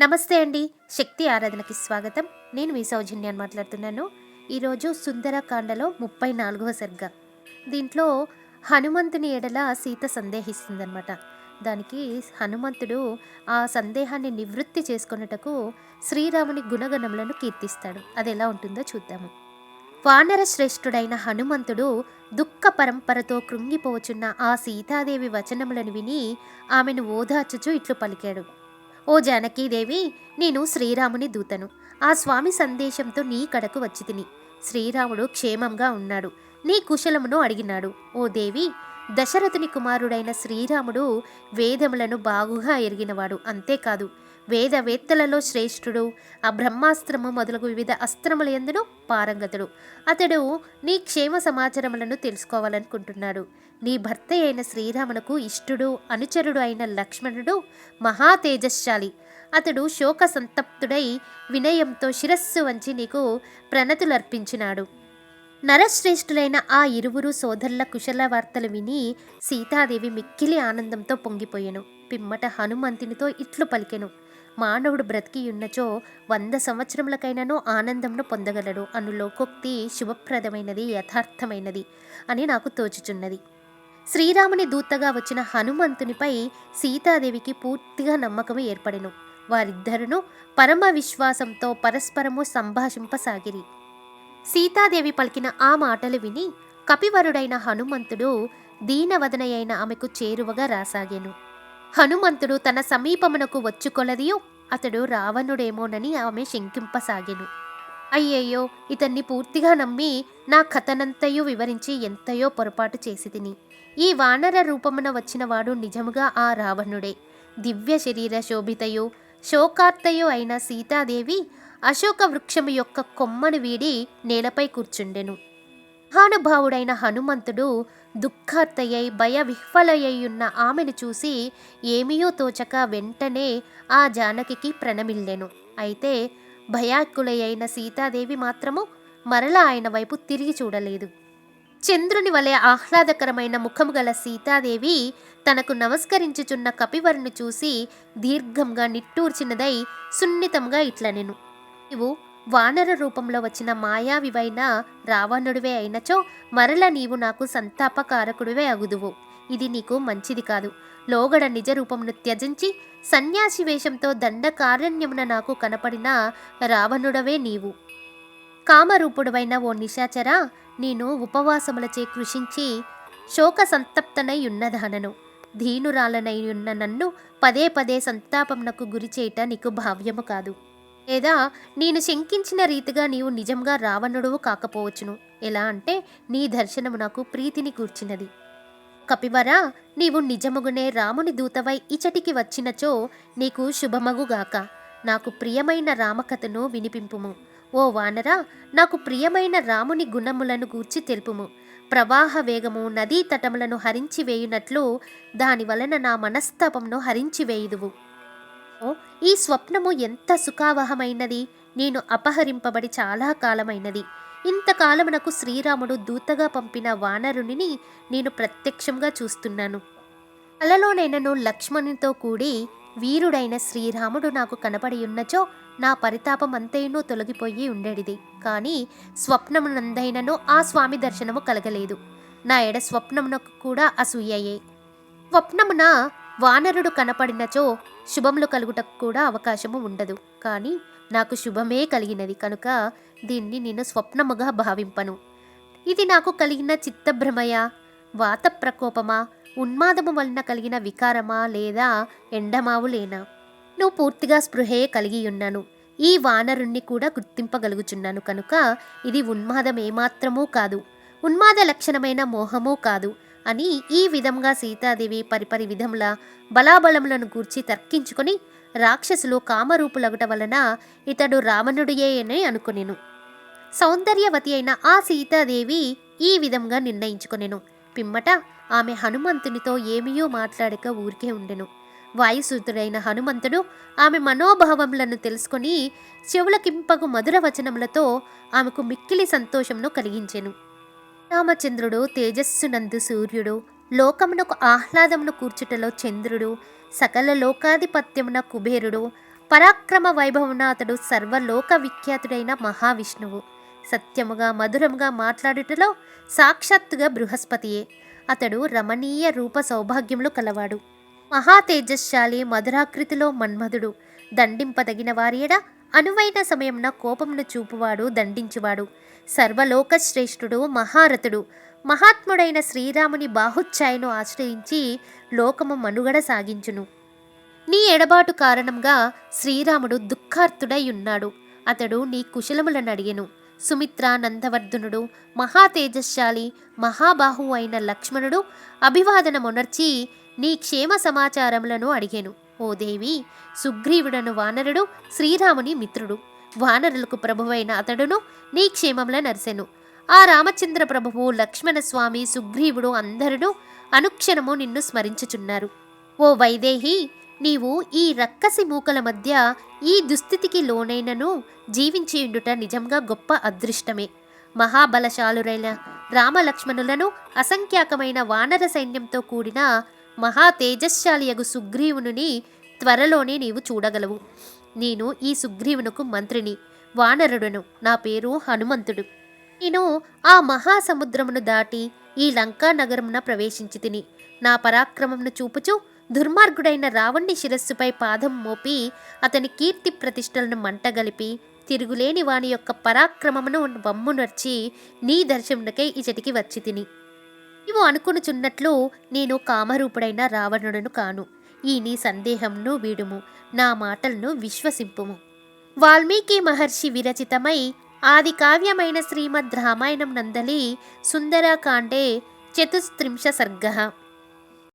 నమస్తే అండి. శక్తి ఆరాధనకి స్వాగతం. నేను మీ సౌజన్యాన్ని మాట్లాడుతున్నాను. ఈరోజు సుందరకాండలో 34వ సర్గ. దీంట్లో హనుమంతుని ఎడల సీత సందేహిస్తుందన్నమాట. దానికి హనుమంతుడు ఆ సందేహాన్ని నివృత్తి చేసుకొనుటకు శ్రీరాముని గుణగణములను కీర్తిస్తాడు. అది ఎలా ఉంటుందో చూద్దాము. వానర శ్రేష్ఠుడైన హనుమంతుడు దుఃఖ పరంపరతో కృంగిపోచున్న ఆ సీతాదేవి వచనములను విని ఆమెను ఓదార్చుచు ఇట్లు పలికాడు. ఓ జానకీదేవి, నేను శ్రీరాముని దూతను. ఆ స్వామి సందేశంతో నీ కడకు వచ్చి తిని. శ్రీరాముడు క్షేమంగా ఉన్నాడు. నీ కుశలమును అడిగినాడు. ఓ దేవి, దశరథుని కుమారుడైన శ్రీరాముడు వేదములను బాగుగా ఎరిగినవాడు. అంతేకాదు, వేదవేత్తలలో శ్రేష్ఠుడు. ఆ బ్రహ్మాస్త్రము మొదలగు వివిధ అస్త్రములందును పారంగతుడు. అతడు నీ క్షేమ సమాచారములను తెలుసుకోవాలనుకుంటున్నాడు. నీ భర్త అయిన శ్రీరామునకు ఇష్టుడు, అనుచరుడు అయిన లక్ష్మణుడు మహా తేజశాలి. అతడు శోక సంతప్తుడై వినయంతో శిరస్సు వంచి నీకు ప్రణతులర్పించినాడు. నరశ్రేష్ఠులైన ఆ ఇరువురు సోదరుల కుశల వార్తలు విని సీతాదేవి మిక్కిలి ఆనందంతో పొంగిపోయెను. పిమ్మట హనుమంతునితో ఇట్లు పలికెను. మానవుడు బ్రతికియున్నచో 100 సంవత్సరములకైనాను ఆనందంను పొందగలడు అను లోకోక్తి శుభప్రదమైనది, యథార్థమైనది అని నాకు తోచుచున్నది. శ్రీరాముని దూతగా వచ్చిన హనుమంతునిపై సీతాదేవికి పూర్తిగా నమ్మకము ఏర్పడెను. వారిద్దరును పరమ విశ్వాసంతో పరస్పరము సంభాషింపసాగిరి. సీతాదేవి పలికిన ఆ మాటలు విని కపివరుడైన హనుమంతుడు దీనవదనయైన ఆమెకు చేరువగా రాసాగెను. హనుమంతుడు తన సమీపమునకు వచ్చుకొలదియో అతడు రావణుడేమోనని ఆమె శంకింపసాగెను. అయ్యయ్యో, ఇతన్ని పూర్తిగా నమ్మి నా కథనంతయు వివరించి ఎంతయో పొరపాటు చేసి తిని. ఈ వానర రూపమున వచ్చినవాడు నిజముగా ఆ రావణుడే. దివ్య శరీర శోభితయు శోకార్తయు అయిన సీతాదేవి అశోక వృక్షము యొక్క కొమ్మను వీడి నేలపై కూర్చుండెను. మహానుభావుడైన హనుమంతుడు దుఃఖార్తయ్యై భయ విహ్వలయ్యున్న ఆమెను చూసి ఏమీయో తోచక వెంటనే ఆ జానకికి ప్రణమిల్లెను. అయితే భయాకులైన సీతాదేవి మాత్రము మరలా ఆయన వైపు తిరిగి చూడలేదు. చంద్రుని వలె ఆహ్లాదకరమైన ముఖము గల సీతాదేవి తనకు నమస్కరించుచున్న కపివరుని చూసి దీర్ఘంగా నిట్టూర్చినదై సున్నితంగా ఇట్లనెను. నీవు వానర రూపంలో వచ్చిన మాయావివైన రావణుడివే అయినచో మరల నీవు నాకు సంతాపకారకుడివే అగుదువు. ఇది నీకు మంచిది కాదు. లోగడ నిజ రూపమును త్యజించి సన్యాసి వేషంతో దండకారణ్యమున నాకు కనపడిన రావణుడవే నీవు. కామరూపుడవైన ఓ నిశాచరా, నేను ఉపవాసములచే కృషించి శోక సంతప్తనై ఉన్నదానను. ధీనురాలనై ఉన్న నన్ను పదే పదే సంతాపమునకు గురిచేయట నీకు భావ్యము కాదు. లేదా నేను శంకించిన రీతిగా నీవు నిజంగా రావణుడువు కాకపోవచ్చును. ఎలా అంటే నీ దర్శనము నాకు ప్రీతిని కూర్చినది. కపివరా, నీవు నిజముగునే రాముని దూతవై ఇచటికి వచ్చినచో నీకు శుభమగుగాక. నాకు ప్రియమైన రామకథను వినిపింపుము. ఓ వానరా, నాకు ప్రియమైన రాముని గుణములను గూర్చి తెలుపుము. ప్రవాహ వేగము నదీ తటములను హరించివేయునట్లు దాని వలన నా మనస్తాపమును హరించివేయుదువు. ఈ స్వప్నము ఎంత సుఖావహమైనది. నేను అపహరింపబడి చాలా కాలమైనది. ఇంతకాలమునకు శ్రీరాముడు దూతగా పంపిన వానరుని నేను ప్రత్యక్షంగా చూస్తున్నాను. కలలోనైనను లక్ష్మణునితో కూడి వీరుడైన శ్రీరాముడు నాకు కనపడి ఉన్నచో నా పరితాపం అంతేనూ తొలగిపోయి ఉండేడిది. కానీ స్వప్నమునందైనను ఆ స్వామి దర్శనము కలగలేదు. నా ఎడ స్వప్నమునకు కూడా అసూయయే. స్వప్నమున వానరుడు కనపడినచో శుభములు కలుగుటకు కూడా అవకాశము ఉండదు. కానీ నాకు శుభమే కలిగినది కనుక దీన్ని నేను స్వప్నముగా భావింపను. ఇది నాకు కలిగిన చిత్తభ్రమయా, వాత ప్రకోపమా, ఉన్మాదము వలన కలిగిన వికారమా, లేదా ఎండమావులేనా? నువ్వు పూర్తిగా స్పృహే కలిగి ఉన్నాను. ఈ వానరుణ్ణి కూడా గుర్తింపగలుగుచున్నాను కనుక ఇది ఉన్మాదం ఏమాత్రమూ కాదు, ఉన్మాద లక్షణమైన మోహమూ కాదు అని ఈ విధంగా సీతాదేవి పరిపరి విధముల బలాబలములను గూర్చి తర్కించుకొని రాక్షసులు కామరూపులగుట వలన ఇతడు రావణుడియే అని అనుకునేను. సౌందర్యవతి అయిన ఆ సీతాదేవి ఈ విధంగా నిర్ణయించుకొనెను. పిమ్మట ఆమె హనుమంతునితో ఏమీయో మాట్లాడక ఊరికే ఉండెను. వాయుసూతుడైన హనుమంతుడు ఆమె మనోభావములను తెలుసుకొని చెవులకింపగు మధుర వచనములతో ఆమెకు మిక్కిలి సంతోషమును కలిగించెను. రామచంద్రుడు తేజస్సునందు సూర్యుడు, లోకమునకు ఆహ్లాదమును కూర్చుటలో చంద్రుడు, సకల లోకాధిపత్యమున కుబేరుడు, పరాక్రమ వైభవమున అతడు సర్వలోక విఖ్యాతుడైన మహావిష్ణువు. సత్యముగా మధురముగా మాట్లాడుటలో సాక్షాత్తుగా బృహస్పతియే. అతడు రమణీయ రూప సౌభాగ్యములు కలవాడు. మహా తేజశాలి, మధురాకృతిలో మన్మధుడు. దండింపదగిన వారియడ అనువైన సమయమున కోపమును చూపువాడు, దండించువాడు. సర్వలోక శ్రేష్ఠుడు, మహారథుడు. మహాత్ముడైన శ్రీరాముని బాహుఛాయను ఆశ్రయించి లోకము మనుగడ సాగించును. నీ ఎడబాటు కారణంగా శ్రీరాముడు దుఃఖార్తుడై ఉన్నాడు. అతడు నీ కుశలములను అడిగెను. సుమిత్ర నందవర్ధనుడు, మహా తేజశాలి, మహాబాహు అయిన లక్ష్మణుడు అభివాదనమునర్చి నీ క్షేమ సమాచారములను అడిగెను. ఓ దేవి, సుగ్రీవుడను వానరుడు శ్రీరాముని మిత్రుడు. వానరులకు ప్రభువైన అతడును నీ క్షేమముల నర్సెను. ఆ రామచంద్ర ప్రభువు, లక్ష్మణస్వామి, సుగ్రీవుడు అందరూ అనుక్షణము నిన్ను స్మరించుచున్నారు. ఓ వైదేహి, నీవు ఈ రక్కసి మూకల మధ్య ఈ దుస్థితికి లోనైనను జీవించియుండుట నిజంగా గొప్ప అదృష్టమే. మహాబలశాలురైన రామలక్ష్మణులను అసంఖ్యాకమైన వానర సైన్యంతో కూడిన మహా తేజశాలియగు సుగ్రీవుని త్వరలోనే నీవు చూడగలవు. నేను ఈ సుగ్రీవునకు మంత్రిని, వానరుడును. నా పేరు హనుమంతుడు. నేను ఆ మహాసముద్రమును దాటి ఈ లంకా నగరమున ప్రవేశించి తిని నా పరాక్రమమును చూపుచు దుర్మార్గుడైన రావణ్ణి శిరస్సుపై పాదం మోపి అతని కీర్తి ప్రతిష్టలను మంటగలిపి తిరుగులేని వాని యొక్క పరాక్రమమును వమ్మునర్చి నీ దర్శనకై ఇచటికి వచ్చి తిని. నీవు అనుకునుచున్నట్లు నేను కామరూపుడైన రావణుడను కాను. ఈ నీ సందేహంను వీడుము, నా మాటలను విశ్వసింపుము. వాల్మీకి మహర్షి విరచితమై ఆది కావ్యమైన శ్రీమద్ రామాయణం నందలి సుందరకాండే 34 సర్గః.